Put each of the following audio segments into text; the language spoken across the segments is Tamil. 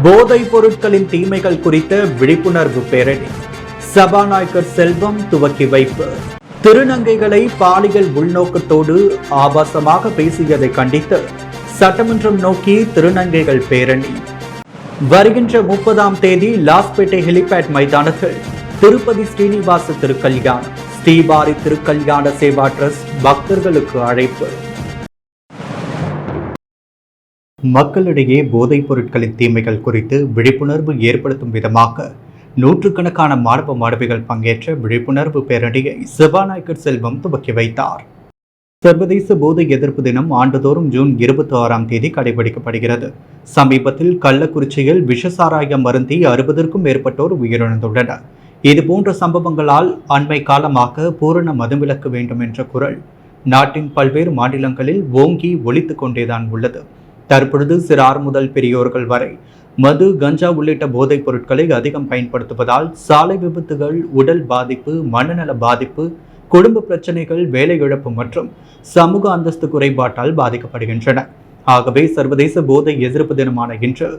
போதைப் பொருட்களின் தீமைகள் குறித்த விழிப்புணர்வு பேரணி சபாநாயகர் செல்வம் துவக்கி வைப்பு. திருநங்கைகளை பாலியல் உள்நோக்கத்தோடு ஆபாசமாக பேசியதை கண்டித்து சட்டமன்றம் நோக்கி திருநங்கைகள் பேரணி. வருகின்ற 30ஆம் தேதி லாஸ்பேட்டை ஹெலிபேட் மைதானத்தில் திருப்பதி ஸ்ரீனிவாச திருக்கல்யாணம், ஸ்ரீவாரி திருக்கல்யாண சேவா டிரஸ்ட் பக்தர்களுக்கு அழைப்பு. மக்களிடையே போதைப் பொருட்களின் தீமைகள் குறித்து விழிப்புணர்வு ஏற்படுத்தும் விதமாக நூற்றுக்கணக்கான மாணவ மாணவிகள் பங்கேற்ற விழிப்புணர்வு பேரணியை சபாநாயகர் செல்வம் துவக்கி வைத்தார். சர்வதேச போதை எதிர்ப்பு தினம் ஆண்டுதோறும் ஜூன் 26ஆம் தேதி கடைபிடிக்கப்படுகிறது. சமீபத்தில் கள்ளக்குறிச்சியில் விஷசாராயம் அருந்தி 60க்கும் மேற்பட்டோர் உயிரிழந்துள்ளனர். இதுபோன்ற சம்பவங்களால் அண்மை காலமாக பூரண மதுவிலக்கு வேண்டும் என்ற குரல் நாட்டின் பல்வேறு மாநிலங்களில் ஓங்கி ஒலித்துக் கொண்டேதான் உள்ளது. தற்பொழுது சிறார் முதல் பெரியோர்கள் வரை மது, கஞ்சா உள்ளிட்ட போதைப் பொருட்களை அதிகம் பயன்படுத்துவதால் சாலை விபத்துகள், உடல் பாதிப்பு, மனநல பாதிப்பு, குடும்ப பிரச்சனைகள், வேலை இழப்பு மற்றும் சமூக அந்தஸ்து குறைபாட்டால் பாதிக்கப்படுகின்றன. ஆகவே சர்வதேச போதை எதிர்ப்பு தினமான இன்று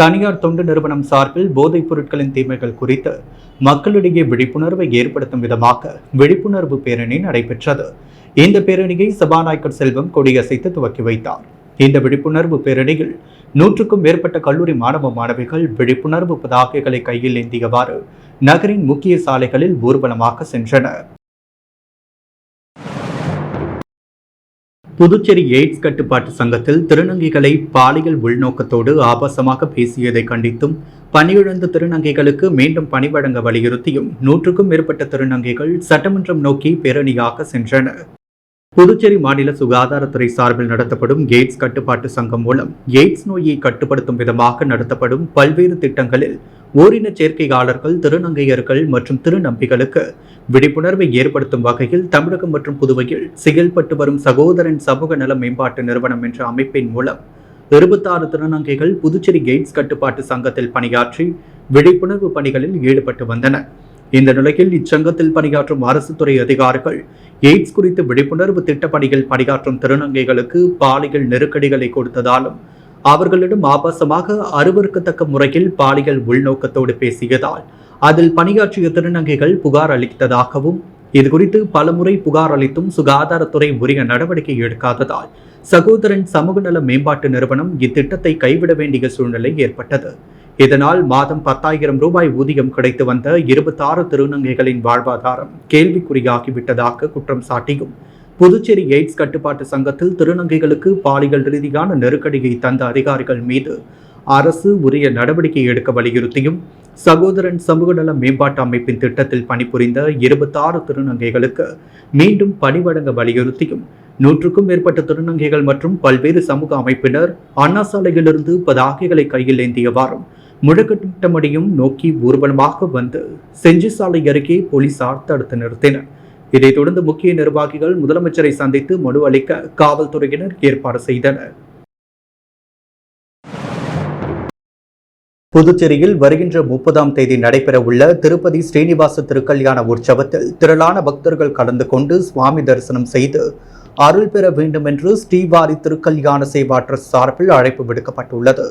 தனியார் தொண்டு நிறுவனம் சார்பில் போதைப் பொருட்களின் தீமைகள் குறித்து மக்களிடையே விழிப்புணர்வை ஏற்படுத்தும் விதமாக விழிப்புணர்வு பேரணி நடைபெற்றது. இந்த பேரணியை சபாநாயகர் செல்வம் கொடியசைத்து துவக்கி வைத்தார். இந்த விழிப்புணர்வு பேரணியில் 100க்கும் மேற்பட்ட கல்லூரி மாணவ மாணவிகள் விழிப்புணர்வு பதாகைகளை கையில் ஏந்தியவாறு நகரின் முக்கிய சாலைகளில் ஊர்வலமாக சென்றனர். புதுச்சேரி எய்ட்ஸ் கட்டுப்பாட்டு சங்கத்தில் திருநங்கைகளை பாலியல் உள்நோக்கத்தோடு ஆபாசமாக பேசியதை கண்டித்தும் பணியிழந்த திருநங்கைகளுக்கு மீண்டும் பணி வழங்க வலியுறுத்தியும் 100க்கும் மேற்பட்ட திருநங்கைகள் சட்டமன்றம் நோக்கி பேரணியாக சென்றனர். புதுச்சேரி மாநில சுகாதாரத்துறை சார்பில் நடத்தப்படும் எய்ட்ஸ் கட்டுப்பாட்டு சங்கம் மூலம் எய்ட்ஸ் நோயை கட்டுப்படுத்தும் விதமாக நடத்தப்படும் பல்வேறு திட்டங்களில் ஓரின சேர்க்கையாளர்கள், திருநங்கையர்கள் மற்றும் திருநம்பிகளுக்கு விழிப்புணர்வை ஏற்படுத்தும் வகையில் தமிழகம் மற்றும் புதுவையில் செயல்பட்டு வரும் சகோதரன் சமூக நல மேம்பாட்டு நிறுவனம் என்ற அமைப்பின் மூலம் 26 திருநங்கைகள் புதுச்சேரி எய்ட்ஸ் கட்டுப்பாட்டு சங்கத்தில் பணியாற்றி விழிப்புணர்வு பணிகளில் ஈடுபட்டு வந்தனர். இந்த நிலையில் இச்சங்கத்தில் பணியாற்றும் அரசு துறை அதிகாரிகள் எய்ட்ஸ் குறித்து விழிப்புணர்வு திட்டப்பணியில் பணியாற்றும் திருநங்கைகளுக்கு பாலியல் நெருக்கடிகளை கொடுத்ததாலும் அவர்களிடம் ஆபாசமாக அருவருக்கத்தக்க முறையில் பாலியல் உள்நோக்கத்தோடு பேசியதால் அதில் பணியாற்றிய திருநங்கைகள் புகார் அளித்ததாகவும், இதுகுறித்து பலமுறை புகார் அளித்தும் சுகாதாரத்துறை உரிய நடவடிக்கை எடுக்காததால் சகோதரன் சமூக நல மேம்பாட்டு நிறுவனம் இத்திட்டத்தை கைவிட வேண்டிய சூழ்நிலை ஏற்பட்டது. இதனால் மாதம் 10,000 ரூபாய் ஊதியம் கிடைத்து வந்த 26 திருநங்கைகளின் வாழ்வாதாரம் கேள்விக்குறியாகிவிட்டதாக குற்றம் சாட்டியும் புதுச்சேரி எய்ட்ஸ் கட்டுப்பாட்டு சங்கத்தில் திருநங்கைகளுக்கு பாலியல் ரீதியான நெருக்கடியை தந்த அதிகாரிகள் மீது அரசு உரிய நடவடிக்கை எடுக்க வலியுறுத்தியும் சகோதரன் சமூக நல மேம்பாட்டு அமைப்பின் திட்டத்தில் பணிபுரிந்த 26 திருநங்கைகளுக்கு மீண்டும் பணி வழங்க வலியுறுத்தியும் 100க்கும் மேற்பட்ட திருநங்கைகள் மற்றும் பல்வேறு சமூக அமைப்பினர் அண்ணா சாலையிலிருந்து பதாகைகளை கையில் ஏந்தியவாறும் முழக்கமிட்டபடியும் நோக்கி ஊர்வலமாக வந்து செஞ்சி சாலை அருகே போலீசார் தடுத்து நிறுத்தினர். இதைத் தொடர்ந்து முக்கிய நிர்வாகிகள் முதலமைச்சரை சந்தித்து மனு அளிக்க காவல்துறையினர் ஏற்பாடு செய்தனர். புதுச்சேரியில் வருகின்ற 30ஆம் தேதி நடைபெற உள்ள திருப்பதி ஸ்ரீனிவாச திருக்கல்யாண உற்சவத்தில் திரளான பக்தர்கள் கலந்து கொண்டு சுவாமி தரிசனம் செய்து அருள் பெற வேண்டும் என்று ஸ்ரீவாரி திருக்கல்யாண சேவா டிரஸ்ட் சார்பில் அழைப்பு விடுக்கப்பட்டுள்ளது.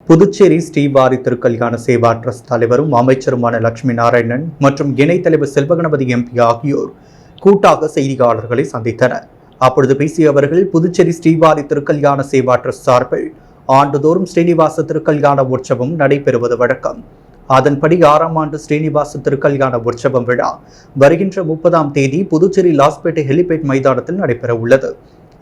புதுச்சேரி ஸ்ரீவாரி திருக்கல்யாண சேவா டிரஸ்ட் தலைவரும் அமைச்சருமான லட்சுமி நாராயணன் மற்றும் இணைத் தலைவர் செல்வகணபதி எம்பி ஆகியோர் கூட்டாக செய்தியாளர்களை சந்தித்தனர். அப்பொழுது பேசிய அவர்கள், புதுச்சேரி ஸ்ரீவாரி திருக்கல்யாண சேவா டிரஸ்ட் சார்பில் ஆண்டுதோறும் ஸ்ரீனிவாச திருக்கல்யாண உற்சவம் நடைபெறுவது வழக்கம். அதன்படி 6ஆம் ஆண்டு ஸ்ரீனிவாச திருக்கல்யாண உற்சவம் விழா வருகின்ற 30ஆம் தேதி புதுச்சேரி லாஸ்பேட்டை ஹெலிபேட் மைதானத்தில் நடைபெற உள்ளது.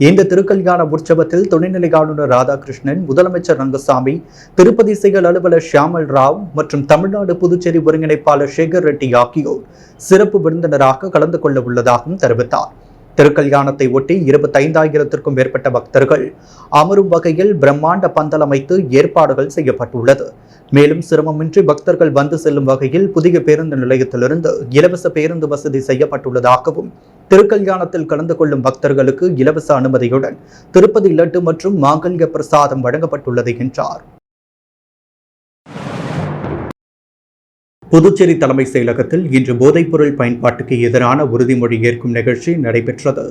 இந்த திருக்கல்யாண உற்சவத்தில் துணைநிலை ஆளுநர் ராதாகிருஷ்ணன், முதலமைச்சர் ரங்கசாமி, திருப்பதி செயல் அலுவலர் ஷியாமல் ராவ் மற்றும் தமிழ்நாடு புதுச்சேரி ஒருங்கிணைப்பாளர் சேகர் ரெட்டி ஆகியோர் சிறப்பு விருந்தினராக கலந்து கொள்ள உள்ளதாகவும் தெரிவித்தார். திருக்கல்யாணத்தை ஒட்டி 25,000க்கும் மேற்பட்ட பக்தர்கள் அமரும் வகையில் பிரம்மாண்ட பந்தல் அமைத்து ஏற்பாடுகள் செய்யப்பட்டுள்ளது. மேலும் சிரமமின்றி பக்தர்கள் வந்து செல்லும் வகையில் புதிய பேருந்து நிலையத்திலிருந்து இலவச பேருந்து வசதி செய்யப்பட்டுள்ளதாகவும், திருக்கல்யாணத்தில் கலந்து கொள்ளும் பக்தர்களுக்கு இலவச அனுமதியுடன் திருப்பதி லட்டு மற்றும் மாங்கல்ய பிரசாதம் வழங்கப்பட்டுள்ளது என்றார். புதுச்சேரி தலைமைச் செயலகத்தில் இன்று போதைப்பொருள் பயன்பாட்டுக்கு எதிரான உறுதிமொழி ஏற்கும் நிகழ்ச்சி நடைபெற்றது.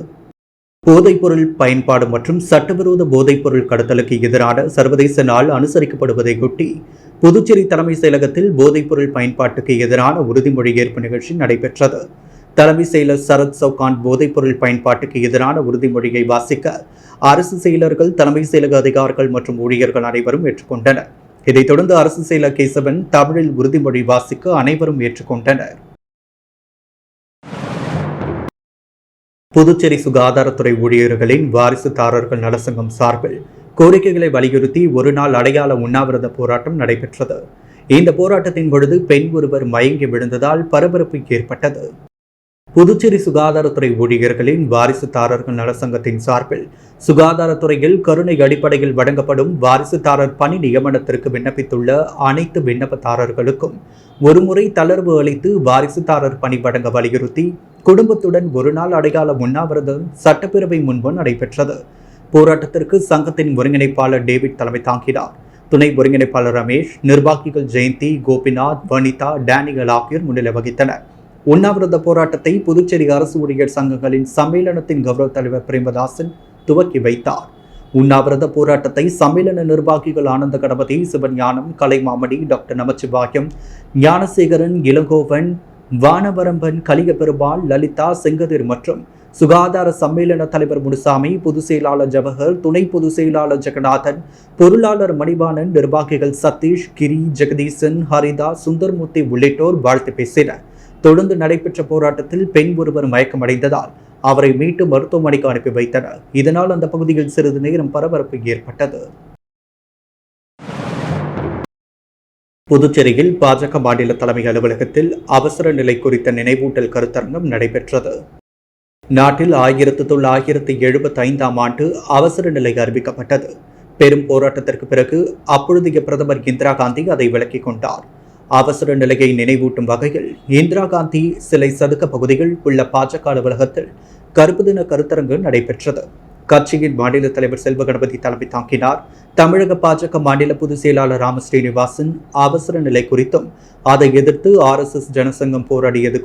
போதைப்பொருள் பயன்பாடு மற்றும் சட்டவிரோத போதைப்பொருள் கடத்தலுக்கு எதிரான சர்வதேச நாள் அனுசரிக்கப்படுவதையொட்டி புதுச்சேரி தலைமைச் செயலகத்தில் போதைப்பொருள் பயன்பாட்டுக்கு எதிரான உறுதிமொழி ஏற்பு நிகழ்ச்சி நடைபெற்றது. தலைமைச் செயலர் சரத் சவுகான் போதைப்பொருள் பயன்பாட்டுக்கு எதிரான உறுதிமொழியை வாசிக்க அரசு செயலர்கள், தலைமைச் செயலக அதிகாரிகள் மற்றும் ஊழியர்கள் அனைவரும் ஏற்றுக்கொண்டனர். இதைத் தொடர்ந்து அரசு செயலர் கேசவன் தமிழில் உறுதிமொழி வாசிக்க அனைவரும் ஏற்றுக்கொண்டனர். புதுச்சேரி சுகாதாரத்துறை ஊழியர்களின் வாரிசுதாரர்கள் நலசங்கம் சார்பில் கோரிக்கைகளை வலியுறுத்தி ஒரு நாள் அடையாள உண்ணாவிரத போராட்டம் நடைபெற்றது. இந்த போராட்டத்தின் பொழுது பெண் ஒருவர் மயங்கி விழுந்ததால் பரபரப்பு ஏற்பட்டது. புதுச்சேரி சுகாதாரத்துறை ஊழியர்களின் வாரிசுதாரர்கள் நலசங்கத்தின் சார்பில் சுகாதாரத்துறையில் கருணை அடிப்படையில் வழங்கப்படும் வாரிசுதாரர் பணி நியமனத்திற்கு விண்ணப்பித்துள்ள அனைத்து விண்ணப்பதாரர்களுக்கும் ஒருமுறை தளர்வு அளித்து வாரிசுதாரர் பணி வழங்க வலியுறுத்தி குடும்பத்துடன் ஒரு நாள் அடையாள உண்ணாவிரதம் சட்டப்பேரவை முன்பு நடைபெற்றது. போராட்டத்திற்கு சங்கத்தின் ஒருங்கிணைப்பாளர் டேவிட் தலைமை தாங்கினார். துணை ஒருங்கிணைப்பாளர் ரமேஷ், நிர்வாகிகள் ஜெயந்தி, கோபிநாத், வனிதா, டேனியல் ஆகியோர் முன்னிலை வகித்தனர். உண்ணாவிரத போராட்டத்தை புதுச்சேரி அரசு ஊழியர் சங்கங்களின் சம்மேளனத்தின் கௌரவ தலைவர் பிரேமதாசன் துவக்கி வைத்தார். உண்ணாவிரத போராட்டத்தை சம்மேளன நிர்வாகிகள் ஆனந்த கணபதி, சிவஞானம், கலைமாமணி, டாக்டர் நமச்சிவாயம், ஞானசேகரன், இளங்கோவன், வானவரம்பன், கலியபெருமாள், லலிதா, செங்கதிர் மற்றும் சுகாதார சம்மேளன தலைவர் முனுசாமி, பொதுச் செயலாளர் ஜவஹர், துணை பொதுச் செயலாளர் ஜெகநாதன், பொருளாளர் மணிவாணன், நிர்வாகிகள் சதீஷ், கிரி, ஜெகதீசன், ஹரிதா, சுந்தர்மூர்த்தி உள்ளிட்டோர் வாழ்த்து பேசினர். தொடர்ந்து நடைபெற்ற போராட்டத்தில் பெண் ஒருவர் மயக்கமடைந்ததால் அவரை மீட்டு மருத்துவமனைக்கு அனுப்பி வைத்தனர். இதனால் அந்த பகுதியில் சிறிது நேரம் பரபரப்பு ஏற்பட்டது. புதுச்சேரியில் பாஜக மாநில தலைமை அலுவலகத்தில் அவசர நிலை குறித்த நினைவூட்டல் கருத்தரங்கம் நடைபெற்றது. நாட்டில் 1975ஆம் ஆண்டு அவசர நிலை அறிவிக்கப்பட்டது. பெரும் போராட்டத்திற்கு பிறகு அப்பொழுதைய பிரதமர் இந்திரா காந்தி அதை விலக்கிக் கொண்டார். அவசர நிலையை நினைவூட்டும் வகையில் இந்திரா காந்தி சிலை சதுக்க பகுதியில் உள்ள பாஜக அலுவலகத்தில் கருப்பு தின கருத்தரங்கு நடைபெற்றது. கட்சியின் மாநில தலைவர் செல்வ கணபதி தலைமை தாங்கினார். தமிழக பாஜக மாநில பொதுச் செயலாளர் ராமஸ்ரீனிவாசன் அவசர நிலை குறித்தும் அதை எதிர்த்து RSS ஜனசங்கம் போராடியது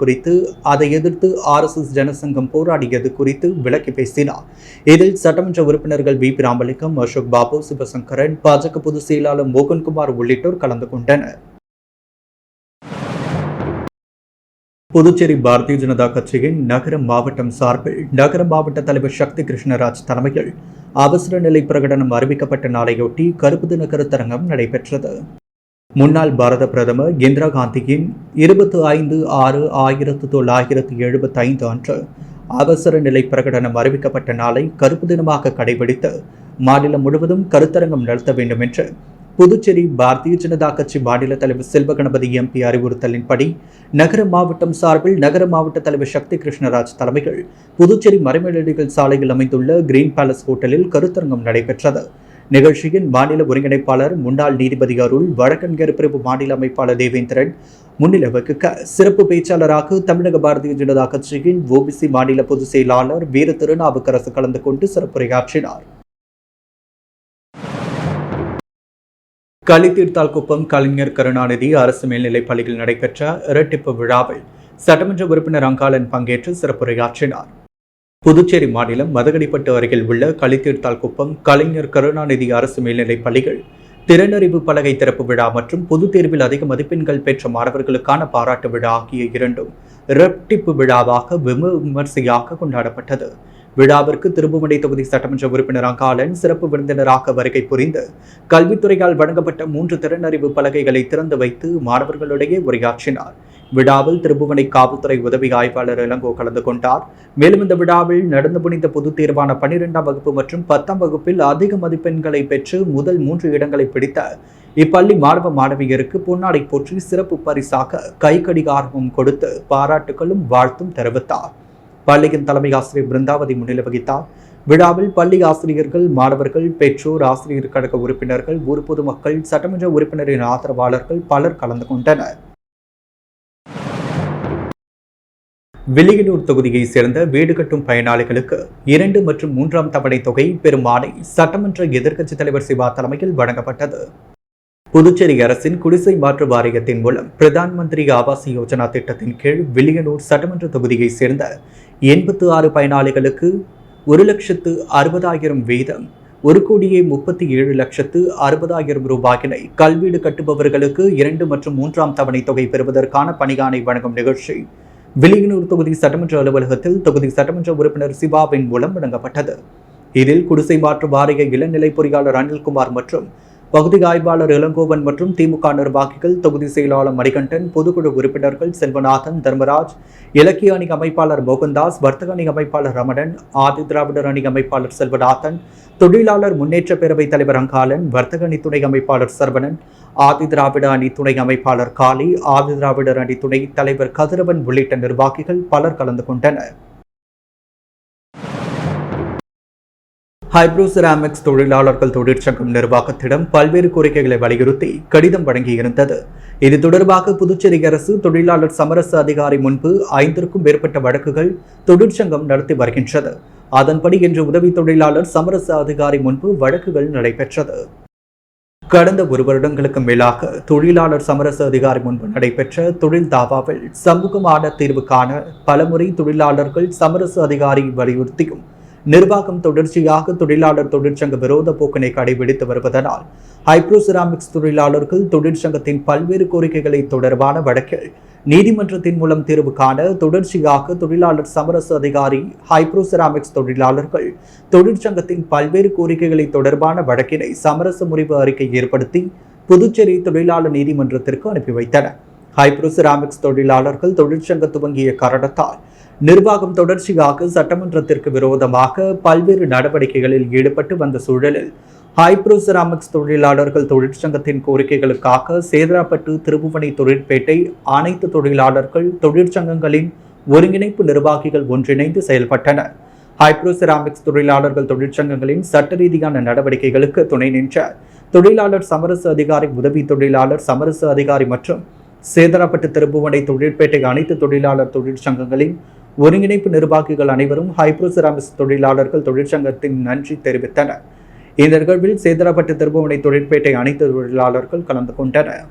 குறித்து விளக்கி பேசினார். இதில் சட்டமன்ற உறுப்பினர்கள் VP ராமலிங்கம், அசோக் பாபு, சிவசங்கரன், பாஜக பொதுச் செயலாளர் மோகன்குமார் உள்ளிட்டோர் கலந்து கொண்டனர். புதுச்சேரி பாரதிய ஜனதா கட்சியின் நகர மாவட்டம் சார்பில் நகர மாவட்ட தலைவர் சக்தி கிருஷ்ணராஜ் தலைமையில் அவசர நிலை பிரகடனம் அறிவிக்கப்பட்ட நாளையொட்டி கருப்பு தின கருத்தரங்கம் நடைபெற்றது. முன்னாள் பாரத பிரதமர் இந்திரா காந்தியின் 25/6/1975 அன்று அவசர நிலை பிரகடனம் அறிவிக்கப்பட்ட நாளை கருப்பு தினமாக கடைபிடித்து மாநிலம் முழுவதும் கருத்தரங்கம் நடத்த வேண்டும் என்று புதுச்சேரி பாரதிய ஜனதா கட்சி மாநில தலைவர் செல்வ கணபதி MP அறிவுறுத்தலின்படி நகர மாவட்டம் சார்பில் நகர மாவட்ட தலைவர் சக்தி கிருஷ்ணராஜ் தலைமையில் புதுச்சேரி மறைமலையடிகள் சாலையில் அமைந்துள்ள கிரீன் பேலஸ் ஹோட்டலில் கருத்தரங்கம் நடைபெற்றது. நிகழ்ச்சியின் மாநில ஒருங்கிணைப்பாளர் முன்னாள் நீதிபதி அருள், வழக்கறிஞர் பிரிவு மாநில அமைப்பாளர் தேவேந்திரன் முன்னிலை வகிக்க சிறப்பு பேச்சாளராக தமிழக பாரதிய ஜனதா கட்சியின் OBC மாநில பொதுச் செயலாளர் வீர திருநாவுக்கரசு கலந்து கொண்டு சிறப்புரையாற்றினார். களித்தீர்த்தால்குப்பம் கலைஞர் கருணாநிதி அரசு மேல்நிலைப் பள்ளியில் நடைபெற்ற இரட்டிப்பு விழாவில் சட்டமன்ற உறுப்பினர் அங்காளன் பங்கேற்று சிறப்புரையாற்றினார். புதுச்சேரி மாநிலம் மதகடிப்பட்டு அருகில் உள்ள களித்தீர்த்தால்குப்பம் கலைஞர் கருணாநிதி அரசு மேல்நிலைப் பள்ளிகள் திறனறிவு பலகை திறப்பு விழா மற்றும் பொதுத் தேர்வில் அதிக மதிப்பெண்கள் பெற்ற மாணவர்களுக்கான பாராட்டு விழா ஆகிய இரண்டும் இரட்டிப்பு விழாவாக விமர்சையாக கொண்டாடப்பட்டது. விழாவிற்கு திருப்புவனை தொகுதி சட்டமன்ற உறுப்பினர் அங்காளன் சிறப்பு விருந்தினராக வருகை புரிந்து கல்வித்துறையால் வழங்கப்பட்ட 3 திறனறிவு பலகைகளை திறந்து வைத்து மாணவர்களிடையே உரையாற்றினார். விழாவில் திருப்புவனை காவல்துறை உதவி ஆய்வாளர் இளங்கோ கலந்து கொண்டார். மேலும் இந்த விழாவில் நடந்து முடிந்த பொதுத் தேர்வான 12ஆம் வகுப்பு மற்றும் 10ஆம் வகுப்பில் அதிக மதிப்பெண்களை பெற்று முதல் 3 இடங்களை பிடித்த இப்பள்ளி மாணவ மாணவியருக்கு பொன்னாடை போற்றி சிறப்பு பரிசாக கைக்கடிகாரமும் கொடுத்து பாராட்டுகளும் வாழ்த்தும் தெரிவித்தார். பள்ளியின் தலைமை ஆசிரியர் பிருந்தாவதி முன்னிலை வகித்தார். விழாவில் பள்ளி ஆசிரியர்கள், மாணவர்கள், பெற்றோர், ஆசிரியர் கழக உறுப்பினர்கள், ஊர் பொதுமக்கள், சட்டமன்ற உறுப்பினரின் ஆதரவாளர்கள் பலர் கலந்து கொண்டனர். வில்லியனூர் தொகுதியைச் சேர்ந்த வீடு கட்டும் பயனாளிகளுக்கு 2 மற்றும் 3ஆம் தவணை தொகை பெறும் ஆணை சட்டமன்ற எதிர்க்கட்சித் தலைவர் சிவா தலைமையில் வழங்கப்பட்டது. புதுச்சேரி அரசின் குடிசை மாற்று வாரியத்தின் மூலம் பிரதான் மந்திரி ஆவாஸ் யோஜனா திட்டத்தின் கீழ் வில்லியனூர் சட்டமன்ற தொகுதியைச் சேர்ந்த 86 பயனாளிகளுக்கு 1,60,000 வீதம் 1,37,60,000 ரூபாயினை கல்வீடு கட்டுபவர்களுக்கு 2 மற்றும் 3ஆம் தவணை தொகை பெறுவதற்கான பணிகாணை வழங்கும் நிகழ்ச்சி வில்லியனூர் தொகுதி சட்டமன்ற அலுவலகத்தில் தொகுதி சட்டமன்ற உறுப்பினர் சிவாவின் மூலம் வழங்கப்பட்டது. இதில் குடிசை மாற்று வாரிய இளநிலை பொறியாளர் அனில்குமார் மற்றும் பகுதி ஆய்வாளர் இளங்கோவன் மற்றும் திமுக நிர்வாகிகள், தொகுதி செயலாளர் மணிகண்டன், பொதுக்குழு உறுப்பினர்கள் செல்வநாதன், தர்மராஜ், இலக்கிய அணி அமைப்பாளர் மோகன்தாஸ், வர்த்தக அணி அமைப்பாளர் ரமணன், ஆதி திராவிடர் அணி அமைப்பாளர் செல்வநாதன், தொழிலாளர் முன்னேற்ற பேரவைத் தலைவர் அங்காளன், வர்த்தக அணி துணை அமைப்பாளர் சரவணன், ஆதி திராவிட அணி துணை அமைப்பாளர் காளி, ஆதி திராவிடர் அணி துணை தலைவர் கதிரவன் உள்ளிட்ட நிர்வாகிகள் பலர் கலந்து கொண்டனர். ஹைப்ரோசெராமிக்ஸ் தொழிலாளர்கள் தொழிற்சங்கம் நிர்வாகத்திடம் பல்வேறு கோரிக்கைகளை வலியுறுத்தி கடிதம் வழங்கியிருந்தது. இது தொடர்பாக புதுச்சேரி அரசு தொழிலாளர் சமரச அதிகாரி முன்பு 5க்கும் மேற்பட்ட வழக்குகள் தொழிற்சங்கம் நடத்தி வருகின்றது. அதன்படி இன்று உதவி தொழிலாளர் சமரச அதிகாரி முன்பு வழக்குகள் நடைபெற்றது. கடந்த 1 வருடங்களுக்கு மேலாக தொழிலாளர் சமரச அதிகாரி முன்பு நடைபெற்ற தொழில் தாவாவில் சமூகமான தீர்வு காண பலமுறை தொழிலாளர்கள் சமரச அதிகாரி வலியுறுத்தியும் நிர்வாகம் தொடர்ச்சியாக தொழிலாளர் தொழிற்சங்க விரோத போக்கினை கடைபிடித்து வருவதனால் ஹைப்ரோசெராமிக்ஸ் தொழிலாளர்கள் தொழிற்சங்கத்தின் பல்வேறு கோரிக்கைகளை தொடர்பான வழக்கில் நீதிமன்றத்தின் மூலம் தீர்வு காண தொடர்ச்சியாக தொழிலாளர் சமரச அதிகாரி ஹைப்ரோசெராமிக்ஸ் தொழிலாளர்கள் தொழிற்சங்கத்தின் பல்வேறு கோரிக்கைகளை தொடர்பான வழக்கினை சமரச முறிவு அறிக்கை ஏற்படுத்தி புதுச்சேரி தொழிலாளர் நீதிமன்றத்திற்கு அனுப்பி வைத்தனர். ஹைப்ரோசெராமிக்ஸ் தொழிலாளர்கள் தொழிற்சங்க துவங்கிய காரணத்தால் நிர்வாகம் தொடர்ச்சியாக சட்டமன்றத்திற்கு விரோதமாக பல்வேறு நடவடிக்கைகளில் ஈடுபட்டு வந்த சூழலில் ஹைப்ரோசெராமிக்ஸ் தொழிலாளர்கள் தொழிற்சங்கத்தின் கோரிக்கைகளுக்காக சேதராப்பட்டு, திருப்புவனை, தொழிற்பேட்டை அனைத்து தொழிலாளர்கள் தொழிற்சங்கங்களின் ஒருங்கிணைப்பு நிர்வாகிகள் ஒன்றிணைந்து செயல்பட்டனர். ஹைப்ரோசெராமிக்ஸ் தொழிலாளர்கள் தொழிற்சங்கங்களின் சட்ட ரீதியான நடவடிக்கைகளுக்கு துணை நின்ற தொழிலாளர் சமரச அதிகாரி, உதவி தொழிலாளர் சமரச அதிகாரி மற்றும் சேதராப்பட்டு, திருப்புவனை, தொழிற்பேட்டை அனைத்து தொழிலாளர் தொழிற்சங்கங்களின் ஒருங்கிணைப்பு நிர்வாகிகள் அனைவரும் ஹைப்ரோசெராமிக்ஸ் தொழிலாளர்கள் தொழிற்சங்கத்தின் நன்றி தெரிவித்தனர். இந்த நிகழ்வில் சேதராப்பட்டு, திருப்புவனை, தொழிற்பேட்டை அனைத்து தொழிலாளர்கள் கலந்து கொண்டனர்.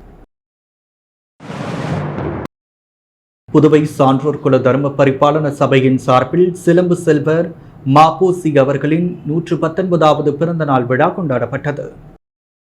புதுவை சான்றோர் குல தர்ம பரிபாலன சபையின் சார்பில் சிலம்பு செல்வர் மாபோசி அவர்களின் 119வது பிறந்த நாள் விழா கொண்டாடப்பட்டது.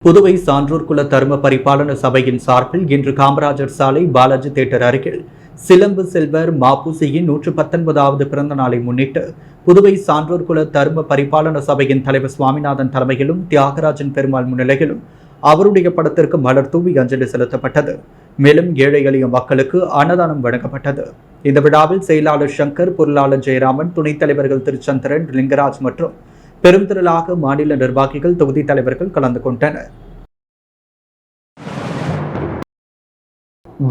புதுவை சான்றோர் குல தர்ம பரிபாலன சபையின் சார்பில் இன்று காமராஜர் சாலை பாலாஜி தியேட்டர் அருகில் சிலம்பு செல்வர் மாபூசியின் 119வது பிறந்த நாளை முன்னிட்டு புதுவை சான்றோர் குல தர்ம பரிபாலன சபையின் தலைவர் சுவாமிநாதன் தலைமையிலும் தியாகராஜன் பெருமாள் முன்னிலையிலும் அவருடைய படத்திற்கு மலர் தூவி அஞ்சலி செலுத்தப்பட்டது. மேலும் ஏழை எளிய மக்களுக்கு அன்னதானம் வழங்கப்பட்டது. இந்த விழாவில் செயலாளர் சங்கர், பொருளாளர் ஜெயராமன், துணைத் தலைவர்கள் திருச்சந்திரன், லிங்கராஜ் மற்றும் பெருந்திரளாக மாநில நிர்வாகிகள், தொகுதி தலைவர்கள் கலந்து கொண்டனர்.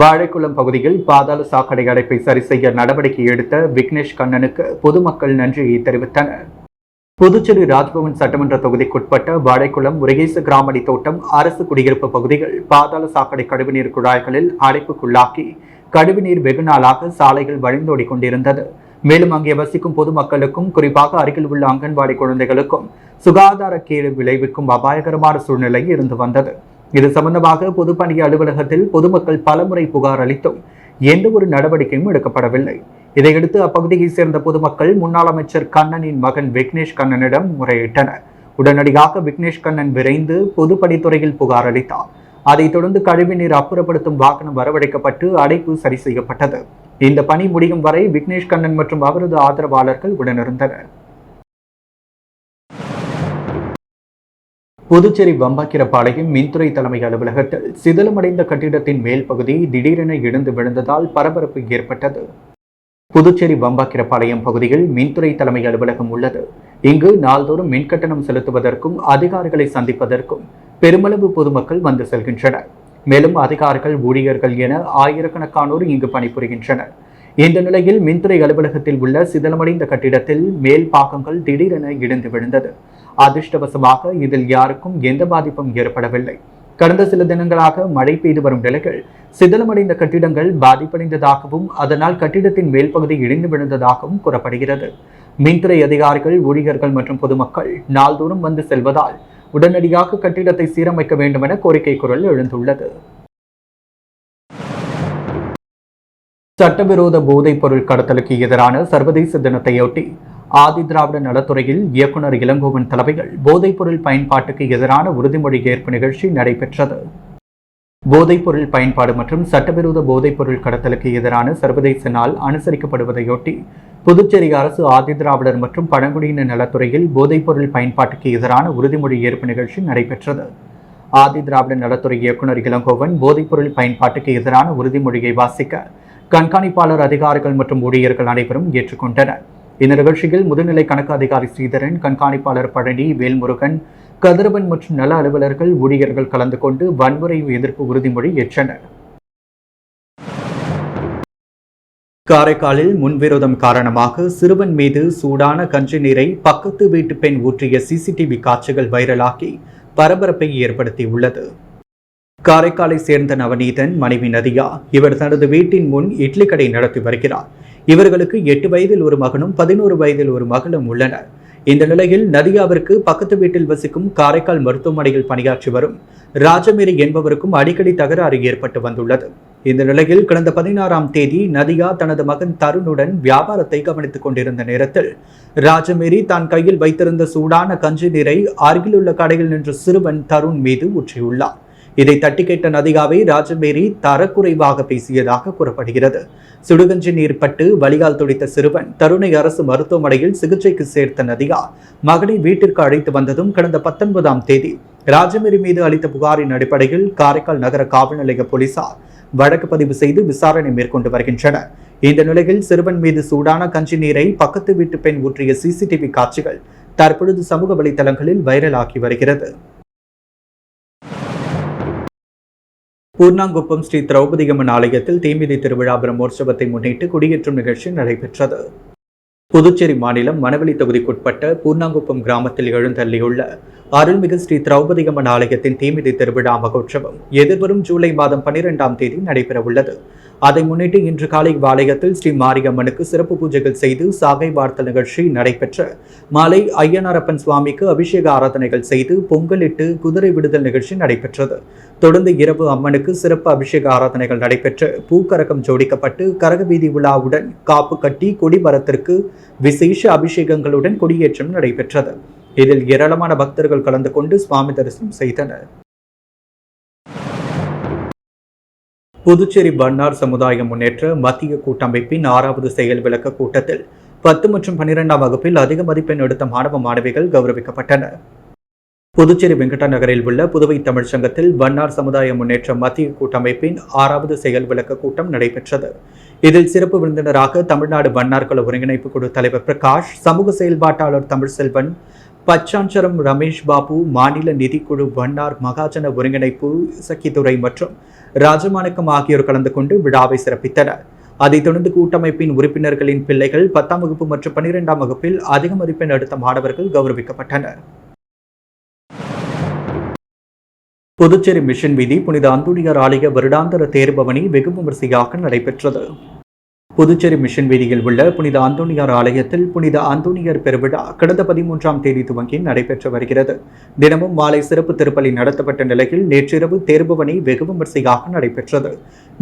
வாழைக்குளம் பகுதியில் பாதாள சாக்கடை அடைப்பை சரி செய்ய நடவடிக்கை எடுத்த விக்னேஷ் கண்ணனுக்கு பொதுமக்கள் நன்றியை தெரிவித்தனர். புதுச்சேரி ராஜ்பவன் சட்டமன்ற தொகுதிக்குட்பட்ட வாழைக்குளம், முருகேச கிராமணி தோட்டம், அரசு குடியிருப்பு பகுதிகள் பாதாள சாக்கடை கழிவுநீர் குழாய்களில் அடைப்புக்குள்ளாக்கி கழிவுநீர் வெகு நாளாக சாலைகள் வழிந்தோடி கொண்டிருந்தது. மேலும் அங்கே வசிக்கும் பொதுமக்களுக்கும், குறிப்பாக அருகில் உள்ள அங்கன்வாடி குழந்தைகளுக்கும் சுகாதார கேடு விளைவிக்கும் அபாயகரமான சூழ்நிலை இருந்து வந்தது. இது சம்பந்தமாக பொதுப்பணி அலுவலகத்தில் பொதுமக்கள் பலமுறை புகார் அளித்தும் எந்த ஒரு நடவடிக்கையும் எடுக்கப்படவில்லை. இதையடுத்து அப்பகுதியை சேர்ந்த பொதுமக்கள் முன்னாள் அமைச்சர் கண்ணனின் மகன் விக்னேஷ் கண்ணனிடம் முறையிட்டனர். உடனடியாக விக்னேஷ் கண்ணன் விரைந்து பொதுப்பணித்துறையில் புகார் அளித்தார். அதைத் தொடர்ந்து கழிவுநீர் அப்புறப்படுத்தும் வாகனம் வரவழைக்கப்பட்டு அடைப்பு சரி செய்யப்பட்டது. இந்த பணி முடியும் வரை விக்னேஷ் கண்ணன் மற்றும் அவரது ஆதரவாளர்கள் உடனிருந்தனர். புதுச்சேரி வம்பாக்கிரபாளையம் மின்துறை தலைமை அலுவலகத்தில் சிதிலமடைந்த கட்டிடத்தின் மேல் பகுதி திடீரென இடிந்து விழுந்ததால் பரபரப்பு ஏற்பட்டது. புதுச்சேரி வம்பாக்கிரபாளையம் பகுதியில் மின்துறை தலைமை அலுவலகம் உள்ளது. இங்கு நாள்தோறும் மின்கட்டணம் செலுத்துவதற்கும் அதிகாரிகளை சந்திப்பதற்கும் பெருமளவு பொதுமக்கள் வந்து செல்கின்றனர். மேலும் அதிகாரிகள், ஊழியர்கள் என ஆயிரக்கணக்கானோர் இங்கு பணிபுரிகின்றனர். இந்த நிலையில் மின்துறை அலுவலகத்தில் உள்ள சிதிலமடைந்த கட்டிடத்தில் மேல் பாகங்கள் திடீரென இடிந்து விழுந்தது. அதிர்ஷ்டவசமாக இதில் யாருக்கும் எந்த பாதிப்பும் ஏற்படவில்லை. கடந்த சில தினங்களாக மழை பெய்து வரும் நிலையில் சிதிலமடைந்த கட்டிடங்கள் பாதிப்படைந்ததாகவும் அதனால் கட்டிடத்தின் மேல் பகுதி இடிந்து விழுந்ததாகவும் கூறப்படுகிறது. மின்துறை அதிகாரிகள், ஊழியர்கள் மற்றும் பொதுமக்கள் நாள்தோறும் வந்து செல்வதால் உடனடியாக கட்டிடத்தை சீரமைக்க வேண்டும் என கோரிக்கை குரல் எழுந்துள்ளது. சட்டவிரோத போதைப் பொருள் கடத்தலுக்கு எதிரான சர்வதேச தினத்தையொட்டி ஆதி திராவிட நலத்துறையில் இயக்குநர் இளங்கோவன் தலைமையில் போதைப்பொருள் பயன்பாட்டுக்கு எதிரான உறுதிமொழி ஏற்பு நிகழ்ச்சி நடைபெற்றது. போதைப்பொருள் பயன்பாடு மற்றும் சட்டவிரோத போதைப்பொருள் கடத்தலுக்கு எதிரான சர்வதேச நாள் அனுசரிக்கப்படுவதையொட்டி புதுச்சேரி அரசு ஆதி திராவிடர் மற்றும் பழங்குடியின நலத்துறையில் போதைப்பொருள் பயன்பாட்டுக்கு எதிரான உறுதிமொழி ஏற்பு நிகழ்ச்சி நடைபெற்றது. ஆதி திராவிட நலத்துறை இயக்குநர் இளங்கோவன் போதைப்பொருள் பயன்பாட்டுக்கு எதிரான உறுதிமொழியை வாசிக்க கண்காணிப்பாளர், அதிகாரிகள் மற்றும் ஊழியர்கள் அனைவரும் ஏற்றுக்கொண்டனர். இந்த நிகழ்ச்சியில் முதுநிலை கணக்கு அதிகாரி ஸ்ரீதரன், கண்காணிப்பாளர் பழனி, வேல்முருகன், கதிரவன் மற்றும் நல அலுவலர்கள், ஊழியர்கள் கலந்து கொண்டு வன்முறை எதிர்ப்பு உறுதிமொழி ஏற்றனர். காரைக்காலில் முன்விரோதம் காரணமாக சிறுவன் மீது சூடான கஞ்சி நீரை பக்கத்து வீட்டு பெண் ஊற்றிய சிசிடிவி காட்சிகள் வைரலாகி பரபரப்பை ஏற்படுத்தியுள்ளது. காரைக்காலை சேர்ந்த நவநீதன் மனைவி நதியா. இவர் தனது வீட்டின் முன் இட்லி கடை நடத்தி வருகிறார். இவர்களுக்கு 8 வயதில் ஒரு மகனும் 11 வயதில் ஒரு மகளும் உள்ளனர். இந்த நிலையில் நதியாவிற்கு பக்கத்து வீட்டில் வசிக்கும் காரைக்கால் மருத்துவமனையில் பணியாற்றி வரும் ராஜமேரி என்பவருக்கும் அடிக்கடி தகராறு ஏற்பட்டு வந்துள்ளது. இந்த நிலையில் கடந்த 16ஆம் தேதி நதியா தனது மகன் தருணுடன் வியாபாரத்தை கவனித்துக் கொண்டிருந்த நேரத்தில் ராஜமேரி தான் கையில் வைத்திருந்த சூடான கஞ்சி நீரை அருகிலுள்ள கடையில் நின்ற சிறுவன் தருண் மீது ஊற்றியுள்ளார். இதை தட்டி கேட்ட நதியாவை ராஜமேரி தரக்குறைவாக பேசியதாக கூறப்படுகிறது. சுடுகஞ்சி நீர் பட்டு வலியால் துடித்த சிறுவன் தருணை அரசு மருத்துவமனையில் சிகிச்சைக்கு சேர்த்த நதியா மகனை வீட்டிற்கு அழைத்து வந்ததும் கடந்த 19ஆம் தேதி ராஜமேரி மீது அளித்த புகாரின் அடிப்படையில் காரைக்கால் நகர காவல் நிலைய போலீசார் வழக்கு பதிவு செய்து விசாரணை மேற்கொண்டு வருகின்றனர். இந்த நிலையில் சிறுவன் மீது சூடான கஞ்சி நீரை பக்கத்து வீட்டு பெண் ஊற்றிய சிசிடிவி காட்சிகள் தற்பொழுது சமூக வலைதளங்களில் வைரலாகி வருகிறது. பூர்ணாங்குப்பம் ஸ்ரீ திரௌபதி அம்மன் ஆலயத்தில் தீமிதி திருவிழா பிரம்மோற்சவத்தை முன்னிட்டு கொடியேற்றும் நிகழ்ச்சி நடைபெற்றது. புதுச்சேரி மாநிலம் மணவெளி தொகுதிக்குட்பட்ட பூர்ணாங்குப்பம் கிராமத்தில் எழுந்தள்ளியுள்ள அருள்மிகு ஸ்ரீ திரௌபதி அம்மன் ஆலயத்தின் தீமிதி திருவிழா மகோற்சவம் எதிர்வரும் ஜூலை மாதம் 12ஆம் தேதி நடைபெறவுள்ளது. அதை முன்னிட்டு இன்று காலை ஆலயத்தில் ஸ்ரீ மாரியம்மனுக்கு சிறப்பு பூஜைகள் செய்து சாகை வார்த்தல் நிகழ்ச்சி நடைபெற்ற மாலை ஐயனாரப்பன் சுவாமிக்கு அபிஷேக ஆராதனைகள் செய்து பொங்கலிட்டு குதிரை விடுதல் நிகழ்ச்சி நடைபெற்றது. தொடர்ந்து இரவு அம்மனுக்கு சிறப்பு அபிஷேக ஆராதனைகள் நடைபெற்று பூக்கரகம் ஜோடிக்கப்பட்டு கரகவீதி விழாவுடன் காப்பு கட்டி கொடிமரத்திற்கு விசேஷ அபிஷேகங்களுடன் கொடியேற்றம் நடைபெற்றது. இதில் ஏராளமான பக்தர்கள் கலந்து கொண்டு சுவாமி தரிசனம் செய்தனர். புதுச்சேரி பன்னார் சமுதாய முன்னேற்ற மத்திய கூட்டமைப்பின் 6வது செயல் விளக்க கூட்டத்தில் 10 மற்றும் 12ஆம் வகுப்பில் அதிக மதிப்பெண் எடுத்த மாணவ மாணவிகள் கௌரவிக்கப்பட்டனர். புதுச்சேரி வெங்கடா நகரில் உள்ள புதுவை தமிழ் சங்கத்தில் பன்னார் சமுதாய முன்னேற்ற மத்திய கூட்டமைப்பின் 6வது செயல் விளக்க கூட்டம் நடைபெற்றது. இதில் சிறப்பு விருந்தினராக தமிழ்நாடு பன்னார் குழு ஒருங்கிணைப்பு குழு தலைவர் பிரகாஷ், சமூக செயல்பாட்டாளர் தமிழ்செல்வன், பச்சாஞ்சரம் ரமேஷ் பாபு, மாநில நிதிக்குழு பன்னார் மகாஜன ஒருங்கிணைப்பு சக்கிதுரை மற்றும் ராஜமாணிக்கம் ஆகியோர் கலந்து கொண்டு விழாவை சிறப்பித்தனர். அதைத் தொடர்ந்து கூட்டமைப்பின் உறுப்பினர்களின் பிள்ளைகள் 10ஆம் வகுப்பு மற்றும் 12ஆம் வகுப்பில் அதிக மதிப்பெண் எடுத்த மாணவர்கள் கௌரவிக்கப்பட்டனர். புதுச்சேரி மிஷன் வீதி புனித அந்தோணியார் ஆலய வருடாந்திர தேர்பவனி வெகு விமரிசையாக நடைபெற்றது. புதுச்சேரி மிஷன் வீதியில் உள்ள புனித அந்தோணியார் ஆலயத்தில் புனித அந்தோணியார் பெருவிழா கடந்த 13ஆம் தேதி துவங்கி நடைபெற்று வருகிறது. தினமும் மாலை சிறப்பு திருப்பலி நடத்தப்பட்ட நிலையில் நேற்றிரவு தேர்பவனி வெகு விமரிசையாக நடைபெற்றது.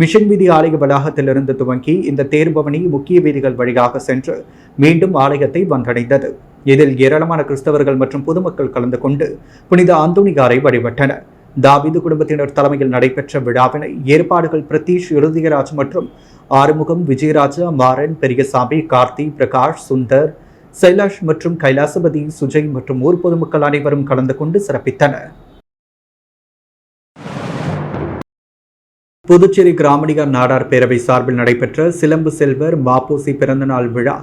மிஷன் வீதி ஆலய வளாகத்திலிருந்து துவங்கி இந்த தேர்பவனி முக்கிய வீதிகள் வழியாக சென்று மீண்டும் ஆலயத்தை வந்தடைந்தது. இதில் ஏராளமான கிறிஸ்தவர்கள் மற்றும் பொதுமக்கள் கலந்து கொண்டு புனித அந்தோணியாரை வழிபட்டனர். தாவீது குடும்பத்தினர் தலைமையில் நடைபெற்ற விழாவினை ஏற்பாடுகள் பிரதீஷ், இறுதியராஜ் மற்றும் ஆறுமுகம், விஜயராஜா, மாறன், பெரியசாமி, கார்த்தி, பிரகாஷ், சுந்தர், சைலாஷ் மற்றும் கைலாசபதி, சுஜய் மற்றும் ஊர் பொதுமக்கள் அனைவரும் கலந்து கொண்டு சிறப்பித்தனர். புதுச்சேரி கிராமணியார் நாடார் பேரவை சார்பில் நடைபெற்ற சிலம்பு செல்வர் மாப்போசி பிறந்தநாள் விழா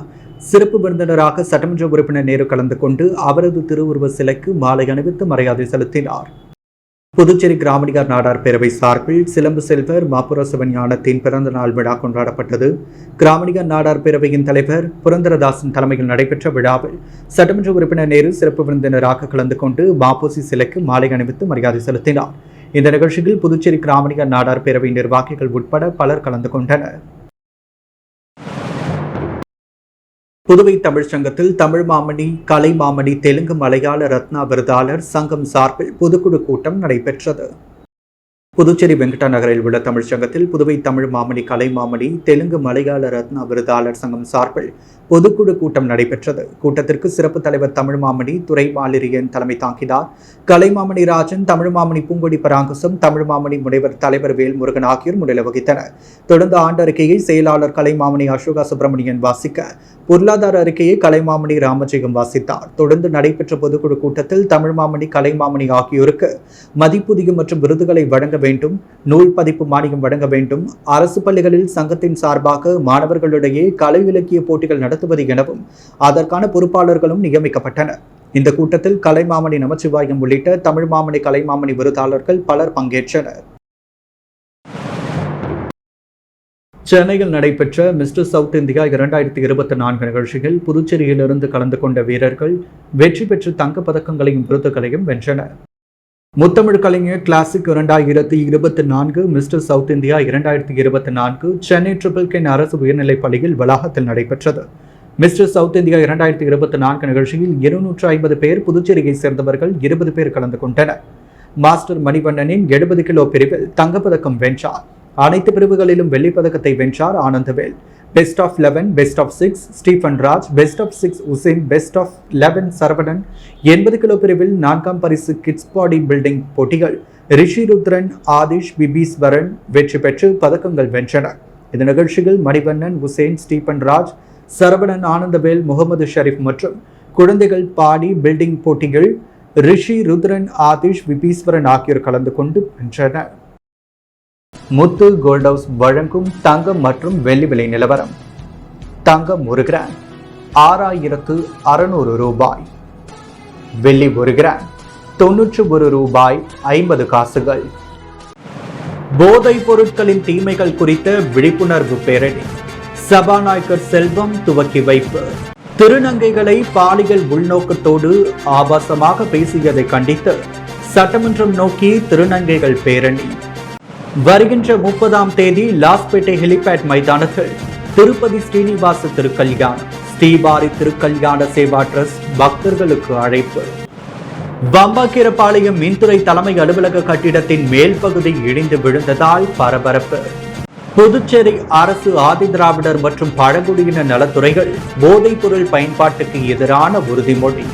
சிறப்பு விருந்தினராக சட்டமன்ற உறுப்பினர் நேரு கலந்து கொண்டு அவரது திருவுருவ சிலைக்கு மாலை அணிவித்து மரியாதை செலுத்தினார். புதுச்சேரி கிராமணியார் நாடார் பேரவை சார்பில் சிலம்பு செல்வர் மாப்புர சிவஞானத்தின் பிறந்த நாள் விழா கொண்டாடப்பட்டது. கிராமணியார் நாடார் பேரவையின் தலைவர் புரந்தரதாசன் தலைமையில் நடைபெற்ற விழாவில் சட்டமன்ற உறுப்பினர் நேரு சிறப்பு விருந்தினராக கலந்து கொண்டு மாப்போசி சிலைக்கு மாலை அணிவித்து மரியாதை செலுத்தினார். இந்த நிகழ்ச்சியில் புதுச்சேரி கிராமணியார் நாடார் பேரவை நிர்வாகிகள் உட்பட பலர் கலந்து கொண்டனர். புதுவை தமிழ் சங்கத்தில் தமிழ் மாமணி, கலை மாமணி, தெலுங்கு மலையாள ரத்னா விருதாளர் சங்கம் சார்பில் பொதுக்குழு கூட்டம் நடைபெற்றது. புதுச்சேரி வெங்கடா நகரில் உள்ள தமிழ்ச்சங்கத்தில் புதுவை தமிழ் மாமணி கலை மாமணி தெலுங்கு மலையாள ரத்னா விருதாளர் சங்கம் சார்பில் பொதுக்குழு கூட்டம் நடைபெற்றது. கூட்டத்திற்கு சிறப்பு தலைவர் தமிழ் மாமணி துரை மாலிரியன் தலைமை தாங்கினார். கலை மாமணி ராஜன், தமிழ் மாமணி பூங்கொடி பராங்குசம், தமிழ் மாமணி முனைவர் தலைவர் வேல்முருகன் ஆகியோர் முன்னிலை வகித்தனர். தொடர்ந்து ஆண்டு அறிக்கையை செயலாளர் கலை மாமணி அசோகா சுப்பிரமணியன் வாசிக்க, பொருளாதார அறிக்கையை கலை மாமணி ராமஜெயம் வாசித்தார். தொடர்ந்து நடைபெற்ற பொதுக்குழு கூட்டத்தில் தமிழ் மாமணி கலை மாமணி ஆகியோருக்கு மதிப்புதியம் மற்றும் விருதுகளை வழங்க வேண்டும், நூல் பதிப்பு மானியம் வழங்க வேண்டும், அரசு பள்ளிகளில் சங்கத்தின் சார்பாக மாணவர்களிடையே கலை இலக்கிய போட்டிகள் நடத்துவது எனவும் அதற்கான பொறுப்பாளர்களும் நியமிக்கப்பட்டனர். இந்த கூட்டத்தில் கலை மாமணி நமச்சிவாயம் உள்ளிட்ட தமிழ் மாமணி கலை மாமணி விருதாளர்கள் பலர் பங்கேற்றனர். சென்னையில் நடைபெற்ற மிஸ்டர் சவுத் இந்தியா 2024 நிகழ்ச்சியில் புதுச்சேரியிலிருந்து கலந்து கொண்ட வீரர்கள் வெற்றி பெற்று தங்கப் பதக்கங்களையும் விருதுகளையும் வென்றனர். முத்தமிழ் கலைஞர் classic 2024 mister south India 2024 Chennai Triplicane அரசு உயர்நிலைப் பள்ளியில் வளாகத்தில் நடைபெற்றது. மிஸ்டர் சவுத் இந்தியா 2024 நிகழ்ச்சியில் 250 பேர் புதுச்சேரியை சேர்ந்தவர்கள் 20 பேர் கலந்து கொண்டனர். மாஸ்டர் மணிவண்ணனின் 70 கிலோ பிரிவில் தங்கப்பதக்கம் வென்றார். அனைத்து பிரிவுகளிலும் வெள்ளிப்பதக்கத்தை வென்றார் Anandavel. Best of 11, best of 6 Stephen Raj, best of 6 Hussain, best of 11 Saravanan. 80 kilo பிரிவில் 4ஆம் பரிசு கிட்ஸ் பாடி பில்டிங் போட்டிகள் ரிஷி ருத்ரன், ஆதிஷ், பிபீஸ்வரன் வெற்றி பெற்று பதக்கங்கள் வென்றனர். இந்த நிகழ்ச்சியில் மணிவண்ணன், உசேன், ஸ்டீஃபன் ராஜ், சரவணன், ஆனந்தவேல், முகமது ஷரீப் மற்றும் குழந்தைகள் பாடி பில்டிங் போட்டிகள் ரிஷி ருத்ரன், ஆதிஷ், பிபீஸ்வரன் ஆகியோர் கலந்து கொண்டு வென்றனர். முத்து கோல்ட் ஹவுஸ் வழங்கும் தங்கம் மற்றும் வெள்ளி விலை நிலவரம். தங்கம் 1 கிராம் 6600 ரூபாய், வெள்ளி 1 கிராம் 91 ரூபாய் 50 காசுகள். போதைப் பொருட்களின் தீமைகள் குறித்த விழிப்புணர்வு பேரணி சபாநாயகர் செல்வம் துவக்கி வைப்பு. திருநங்கைகளை பாலியல் உள்நோக்கத்தோடு ஆபாசமாக பேசியதை கண்டித்து சட்டமன்றம் நோக்கி திருநங்கைகள் பேரணி. வருகின்ற 30ஆம் தேதி லாஸ்பேட்டை ஹெலிபேட் மைதானத்தில் திருப்பதி ஸ்ரீனிவாச திருக்கல்யாணம், ஸ்ரீவாரி திருக்கல்யாண சேவா டிரஸ்ட் பக்தர்களுக்கு அழைப்பு. வம்பாக்கீரபாளையம் மின்துறை தலைமை அலுவலக கட்டிடத்தின் மேல் பகுதி இடிந்து விழுந்ததால் பரபரப்பு. புதுச்சேரி அரசு ஆதிதிராவிடர் மற்றும் பழங்குடியின நலத்துறைகள் போதைப் பொருள் பயன்பாட்டுக்கு எதிரான உறுதிமொழி.